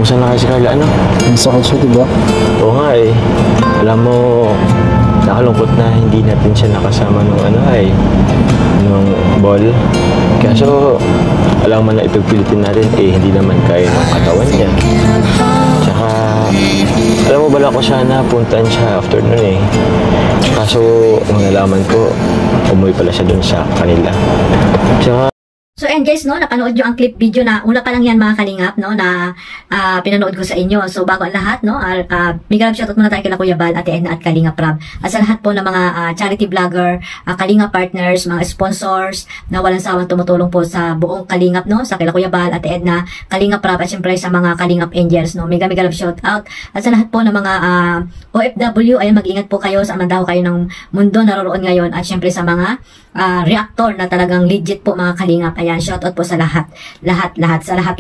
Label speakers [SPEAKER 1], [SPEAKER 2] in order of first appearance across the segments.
[SPEAKER 1] Kumusta na kayo si Carla, ano?
[SPEAKER 2] Masakit siya, diba?
[SPEAKER 1] Oo nga eh. Alam mo, nakalungkot na hindi natin siya nakasama nung nung ball. Kaso, alam mo na ipagpilitin natin, hindi naman kaya ng katawan niya. Tsaka, alam mo bala ko sana puntahan siya after nun eh. Kaso, nung nalaman ko, umuwi pala siya dun sa kanila. Tsaka,
[SPEAKER 3] So and guys, no, napanood nyo ang clip video na una pa lang yan mga kalingap, no, na pinanood ko sa inyo. So bago ang lahat, no, big shoutout muna tayo kila Kuya Bal, Ate Edna at Kalingap Rab. At sa lahat po ng mga charity vlogger, Kalingap partners, mga sponsors na walang sawang tumutulong po sa buong Kalingap, no, sa kila Kuya Bal, Ate Edna, Kalingap Rab, at syempre sa mga Kalingap Angels, no, mega love shoutout. At sa lahat po ng mga OFW, ayun, mag-ingat po kayo sa mandaw kayo ng mundo naroroon ngayon. At syempre sa mga reactor na talagang legit po mga Kalingap. Ayan, shoutout po sa lahat. Sa lahat.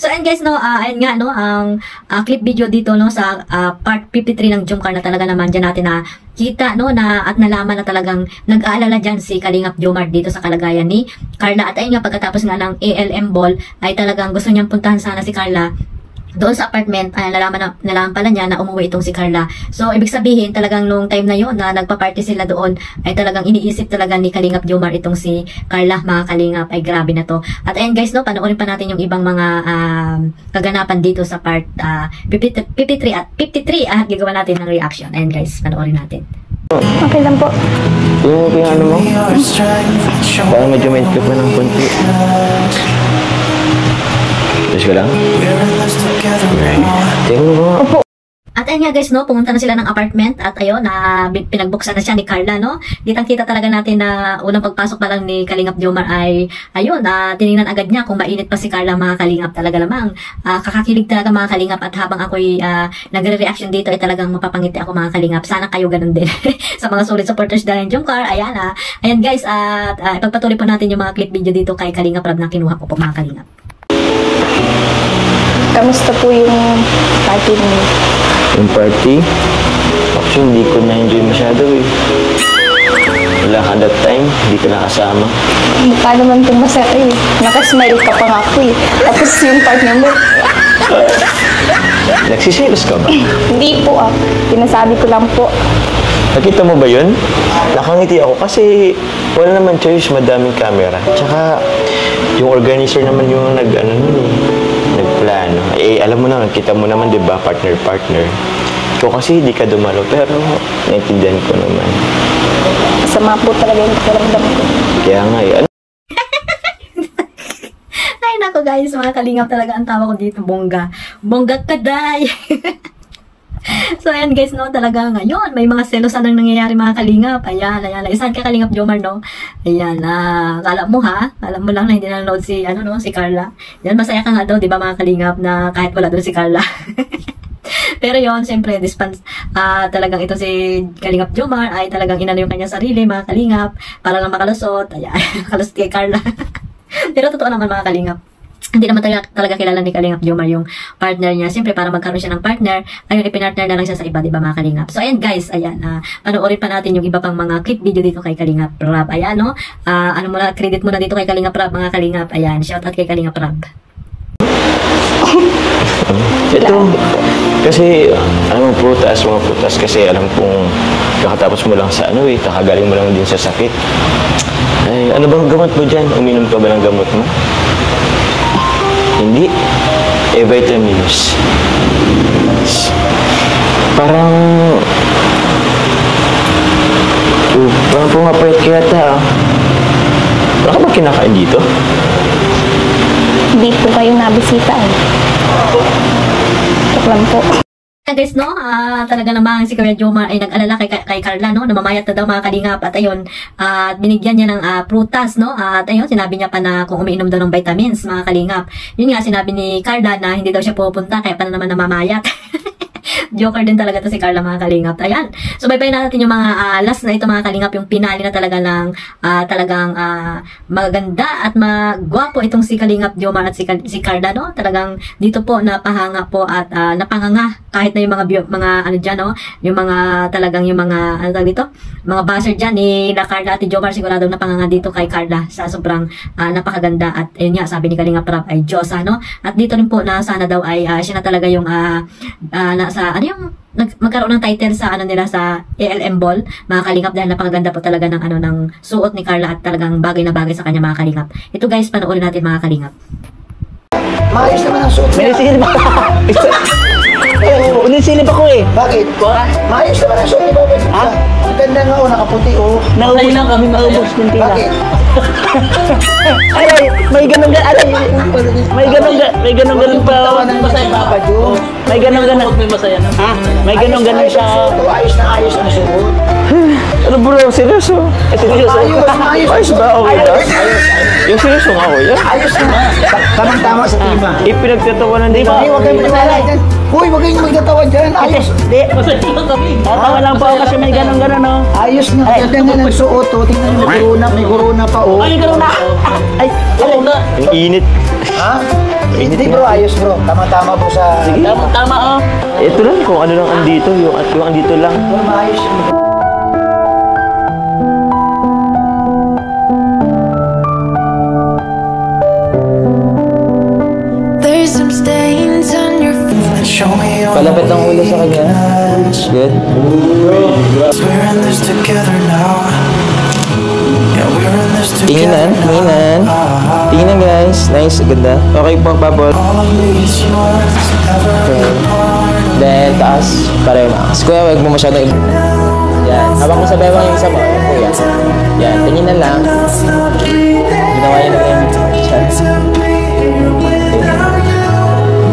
[SPEAKER 3] So, and guys, no, ayan nga, no, ang clip video dito, no, sa part 53 ng Jumcar na talaga naman dyan natin na kita, no, na at nalaman na talagang nag-aalala dyan si Kalingap Jomar dito sa kalagayan ni Carla. At ayun nga, pagkatapos nga ng ALM ball, ay talagang gusto niyang puntahan sana si Carla doon sa apartment. Nalaman pala niya na umuwi itong si Carla. So, ibig sabihin, talagang nung time na yon na nagpa-party sila doon, ay talagang iniisip talaga ni Kalingap Jomar itong si Carla, mga Kalingap. Ay, grabe na to. At ayan guys, no, panoorin pa natin yung ibang mga kaganapan dito sa part 53 at 53 at gagawa natin ng reaction. Ayan guys, panoorin natin.
[SPEAKER 4] Okay lang po.
[SPEAKER 1] yung ano mo, parang medyo may ka pa ng konti. Terus ka lang? Okay. Tingnan mo ba?
[SPEAKER 4] Opo.
[SPEAKER 3] At ayun nga guys, no, pumunta na sila ng apartment at ayun, pinagbuksan na siya ni Carla, no. Kitang-kita talaga natin na unang pagpasok pa lang ni Kalingap Jomar ay, ayun, tinignan agad niya kung mainit pa si Carla, mga Kalingap. Talaga lamang, kakakilig talaga mga Kalingap. At habang ako'y nagre-reaction dito ay talagang mapapangiti ako mga Kalingap. Sana kayo ganun din sa mga solid supporters dahil Jumcar. Ayan, ayan guys, at ipagpatuloy po natin yung mga clip video dito kay Kalingap Rab na kinuha ko po mga Kalingap.
[SPEAKER 4] Kamusta po yung party niyo?
[SPEAKER 1] Yung party? Actually, hindi ko na-enjoy masyado eh. Wala ka that time, hindi ka nakasama.
[SPEAKER 4] Mukha naman itong masaya eh. Nakasmile ka pa nga po eh. Tapos yung partner mo,
[SPEAKER 1] Nagsisilos ka ba?
[SPEAKER 4] hindi po ah. Pinasabi ko lang po.
[SPEAKER 1] Nakita mo ba yun? Nakangiti ako kasi wala naman choice, madaming camera. Tsaka, yung organizer naman yung nagplano. Alam mo naman, kita mo naman, di ba, partner-partner. Ikaw kasi hindi ka dumalo, pero naintindihan ko naman.
[SPEAKER 4] Masama po talaga yung pakiramdam ko.
[SPEAKER 1] Kaya nga,
[SPEAKER 3] Ay nako guys, mga Kalingap talaga ang tawa ko dito, bongga. Bongga kaday! So ayan guys, no, talaga ngayon may mga selosan ang nangyayari mga Kalingap. Ayan, isang ka Kalingap Jomar, no. Ayan, kala mo lang na hindi nanonood si si Carla. Yan, masaya ka nga daw, di ba mga Kalingap, na kahit wala doon si Carla. Pero yon, siyempre, talagang ito si Kalingap Jomar ay talagang inano yung kanya sarili, mga Kalingap, para lang makalusot. Ayan, makalusot kay Carla. Pero totoo naman mga Kalingap, hindi naman talaga kilala ni Kalingap Jomar yung partner niya. Siyempre, para magkaroon siya ng partner, ayun, ipinartner na lang siya sa iba, diba mga Kalingap? So, ayan guys, ayan, panoorin pa natin yung iba pang mga clip video dito kay Kalingap Rab. Ayan, no? Credit muna dito kay Kalingap Rab, mga Kalingap. Ayan, shoutout kay Kalingap Rab.
[SPEAKER 1] ito, kasi, mga prutas, kasi alam kong kakatapos mo lang sa kakagaling mo lang din sa sakit. Ay, ano bang gamot mo dyan? Uminom ka ba ng gamot mo? Hindi. Vitamins. Parang pumapayat ka yata Wala ka ba kinakain dito?
[SPEAKER 4] Hindi po kayo nabisita eh. Tok lang po.
[SPEAKER 3] Guys, no, talaga namang si Kuya Jomar ay nag-alala kay Carla, no, namamayat na daw mga Kalingap. At ayun, binigyan niya ng prutas, no, at ayun, sinabi niya pa na kung umiinom daw ng vitamins, mga Kalingap. Yun nga, sinabi ni Carla na hindi daw siya pupunta, kaya pa na naman namamayat. Joker din talaga to si Carla mga kalingap. Ayan. So bye-bye natin yung mga last na ito mga kalingap, yung pinali na talaga ng talagang maganda at magwapo itong si Kalingap Jomar at si Carla, no? Talagang dito po napahanga po at napanganga kahit na yung mga ano diyan, no? Yung mga talagang yung mga ano tawag dito? Mga buzzer diyan ni na Carla at Jomar, sigurado napanganga dito kay Carla sa sobrang napakaganda at ayun nga sabi ni Kalingap Rap ay Diyosa, no? At dito rin po na sana daw ay siya na talaga yung nasa ano yung magkaroon ng title sa ano nila sa ALM Ball mga kalingap dahil napakaganda po talaga ng ano ng suot ni Carla at talagang bagay na bagay sa kanya mga kalingap. Ito guys, panoorin natin mga kalingap.
[SPEAKER 2] Maayos naman ang suot niya.
[SPEAKER 5] Minisilip ako. Oo, unisilip ako eh.
[SPEAKER 2] Bakit? Maayos naman ang suot ni Bobet.
[SPEAKER 5] Ha?
[SPEAKER 2] Ang ganda nga o, nakaputi o.
[SPEAKER 5] Naubos lang kami, naubos ng tila.
[SPEAKER 2] Bakit?
[SPEAKER 5] Ay, may ganun ganun. May ganun pa.
[SPEAKER 2] Tawa ng masaya Papa Joe.
[SPEAKER 5] May ganun ganun. Ha? May ganun ganun siya.
[SPEAKER 2] Ayos na ayos ang suot.
[SPEAKER 1] Ano bro, seryoso? Seryoso? Ayos ba? Okay ba? Yung seryoso nga ako yan.
[SPEAKER 2] Ayos na. Tamang-tama sa tema.
[SPEAKER 1] Ipinagtatawanan din ba?
[SPEAKER 2] Hindi, huwag kayong magtatawa dyan. Uy, huwag kayong magtatawa dyan. Ayos.
[SPEAKER 5] Hindi. Tatawa lang po ako kasi may ganun ganun, no?
[SPEAKER 2] Ayos na. Ganda nga ng suot o. Tingnan mo, may corona pa o.
[SPEAKER 5] Ay, ganun na. Ay, corona.
[SPEAKER 1] Yung init.
[SPEAKER 2] Ha? Hindi bro, ayos bro. Tama-tama po sa...
[SPEAKER 5] Tama, oh.
[SPEAKER 1] Ito lang kung ano lang andito. Yung andito lang.
[SPEAKER 2] Maayos yun.
[SPEAKER 6] There's some stains on your feet. Show me your
[SPEAKER 1] Palapit ng ulo sa kanya. Good.
[SPEAKER 6] We're in this together now. Yeah, we're in this
[SPEAKER 1] Tinginan,
[SPEAKER 6] together
[SPEAKER 1] tinginan. Tinginan guys. Nice, ganda. Okay po, bubble.
[SPEAKER 6] All of me is yours. Every part of
[SPEAKER 1] Then, taas. Pareho na. Kuya, huwag mo masyadong Yan. Habang mo sa bewang yung isa mo. Yan, kuya. Yan, tinginan lang. Ginawa yun na yung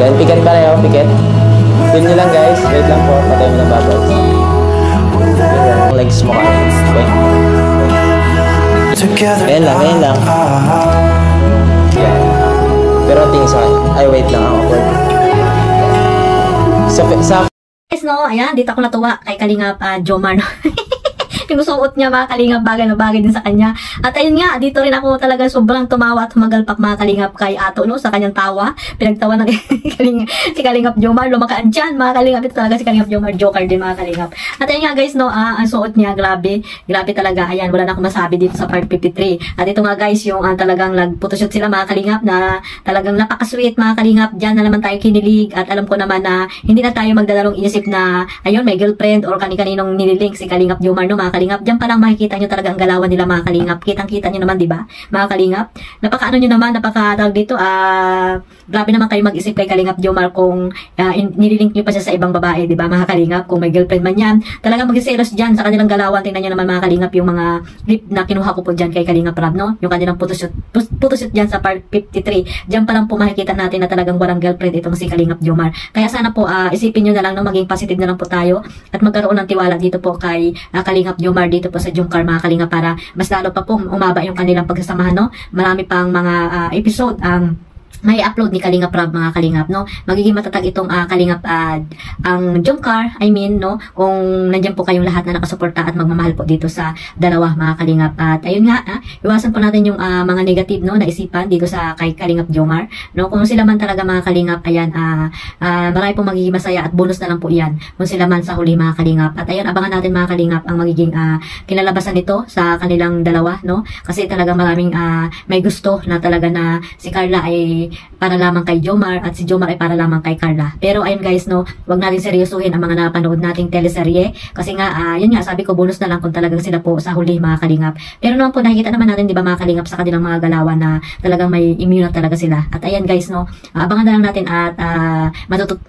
[SPEAKER 1] Then, piket pareho, piket. Feel nyo lang guys. Wait lang po. Patay mo ng bubbles. Yung legs mo ka. Okay.
[SPEAKER 6] together
[SPEAKER 1] Ayan lang, ayan lang. Yan. Pero tingin sa akin. Ay, wait lang. Ang awkward. Sa
[SPEAKER 3] Guys, no, ayan, dito ako natuwa kay Kalingap Jomar, no? Yung suot niya mga kalingap, bagay na bagay din sa kanya. At ayun nga, dito rin ako talaga sobrang tumawa at humagalpak mga kalingap kay Ato, no, sa kanyang tawa. Pinagtawa ng si Kalingap Jomar, lumakaan dyan mga kalingap. Ito talaga si Kalingap Jomar, Joker din mga kalingap. At ayun nga guys, no, ang suot niya, grabe talaga. Ayan, wala na akong masabi dito sa part 53. At ito nga guys, yung talagang nag-photoshoot sila mga kalingap na talagang napaka-sweet mga kalingap. Dyan na naman tayo kinilig at alam ko naman na hindi na tayo magdadalong isip na ayun, may girlfriend or kani-kaninong nililink si Kalingap Jomar, no, mga kalingap. Diyan pa lang makikita nyo talaga ang galawan nila mga kalingap. Kitang-kita nyo naman, di ba? Mga kalingap. Napaka-ano nyo naman, napaka-tawag dito, grabe naman kayo mag-isip kay Kalingap Jomar kung nililink nyo pa siya sa ibang babae, di ba mga kalingap? Kung may girlfriend man yan, talagang mag-selos dyan sa kanilang galawan. Tingnan nyo naman mga kalingap yung mga clip na kinuha ko po dyan kay Kalingap Rab, no? Yung kanilang photoshoot dyan sa part 53. Diyan pa lang po makikita natin na talagang walang girlfriend itong si Kalingap Jomar. Kaya sana po, isipin nyo na lang, no? Maging positive na lang po tayo at magkaroon ng tiwala dito po kay Kalingap Jomar dito po sa Jungkar mga kalingap para mas lalo pa po umaba yung kanilang pagsasamahan, no? Marami pang mga episode may upload ni Kalingap Rab mga kalingap, no? Magiging matatag itong Kalingap ang Jungkar, I mean, no? Kung nandiyan po kayong lahat na nakasuporta at magmamahal po dito sa dalawa mga kalingap. At ayun nga, iwasan po natin yung mga negative, no, na isipan dito sa kay Kalingap Jomar, no? Kung sila man talaga mga kalingap, ayan, marami pong magiging masaya at bonus na lang po yan kung sila man sa huli mga kalingap. At ayun, abangan natin mga kalingap ang magiging kinalabasan nito sa kanilang dalawa, no? Kasi talaga maraming may gusto na talaga na si Carla ay para lamang kay Jomar at si Jomar ay para lamang kay Carla. Pero ayun guys, no, wag natin seryosuhin ang mga napanood nating teleserye kasi nga, yun nga, sabi ko bonus na lang kung talagang sila po sa huli mga kalingap. Pero naman po nakikita naman natin, di ba mga kalingap, sa kanilang mga galawan na talagang may immune na talaga sila. At ayan guys, no, abangan na lang natin at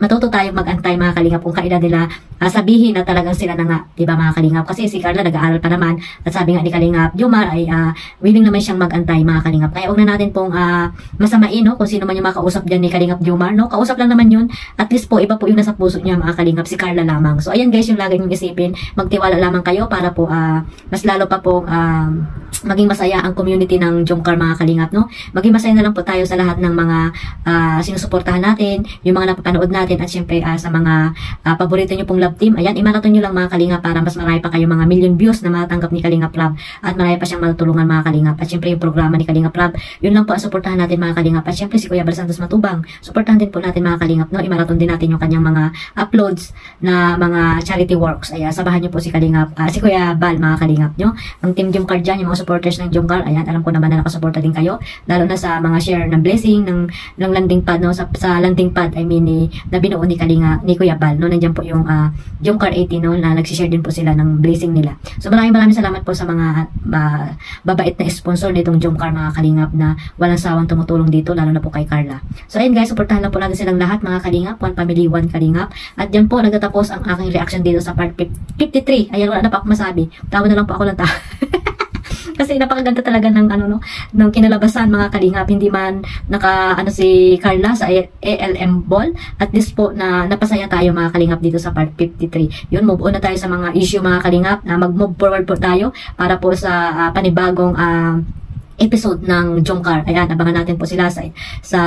[SPEAKER 3] matuto tayong mag-antay mga kalingap kung kailan nila sabihin na talagang sila na nga, di ba mga kalingap? Kasi si Carla nag-aaral pa naman at sabi nga ni Kalingap Jomar ay willing naman siyang mag-antay mga kalingap. Kaya huwag na natin pong masamain, no, kung sino man yung makausap dyan ni Kalingap Jomar, no? Kausap lang naman yun. At least po, iba po yung nasa puso niya, mga Kalingap, si Carla lamang. So, ayan guys, yung lagi niyong isipin, magtiwala lamang kayo para po, mas lalo pa po, maging masaya ang community ng Jomcar, mga Kalingap, no? Maging masaya na lang po tayo sa lahat ng mga sinusuportahan natin, yung mga napapanood natin, at syempre sa mga paborito nyo pong love team. Ayan, imaraton nyo lang, mga Kalingap, para mas marami pa kayo mga million views na matanggap ni Kalingap Rob, at marami pa siyang matutulungan, mga Kalingap. At syempre yung programa ni Kalingap Rob, yun lang po ang suportahan natin, mga Kalingap. At syempre si Kuya Bal Santos Matubang, suportahan din po natin, mga Kalingap, no? Imaraton din natin yung kanyang mga uploads na mga charity works. Ayan, sabahan nyo po si Kalingap, si Kuya Bal, mga Kalingap, nyo. Ang team Jomcar dyan, yung mga supporters ng Jomcar, ayan, alam ko naman na nakasuporta din kayo, lalo na sa mga share ng blessing ng landing pad, no? Sa landing pad, I mean, na binuo ni Kuya Bal, no? Nandiyan po yung Jomcar 80, no? Na nagsishare din po sila ng blessing nila. So maraming salamat po sa mga babait na sponsor nitong Jomcar, mga Kalingap, na walang sawang tumutulong dito, lalo na po kay Carla. So ayun guys, suportahan lang po natin silang lahat, mga Kalingap, One Family, One Kalingap. At dyan po nagtatapos ang aking reaction dito sa part 53. Ayan, wala na pa ako masabi. Tawa na lang po ako lang kasi napakaganda talaga ng ng kinalabasan, mga Kalingap. Hindi man si Carla sa ALM Ball, at least po na napasaya tayo, mga Kalingap, dito sa part 53. Yun, move on na tayo sa mga issue, mga Kalingap, na mag-move forward po tayo para po sa panibagong episode ng Jomcar. Ayan, abangan natin po sila sa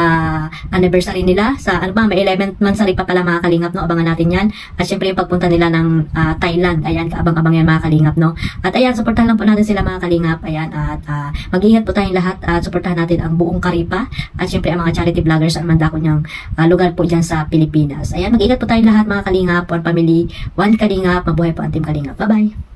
[SPEAKER 3] anniversary nila, sa may 11th monthsary pa pala, mga Kalingap, no? Abangan natin yan. At syempre yung pagpunta nila ng Thailand, ayan, kaabang-abang yan, mga Kalingap, no? At ayan, supportahan lang po natin sila, mga Kalingap. Ayan, at mag-ingat po tayong lahat, at supportahan natin ang buong Karipa, at syempre ang mga charity vloggers sa mandako niyang lugar po dyan sa Pilipinas. Ayan, mag-ingat po tayong lahat, mga Kalingap. One Family, One Kalingap. Mabuhay po ang Team Kalingap. Bye-bye!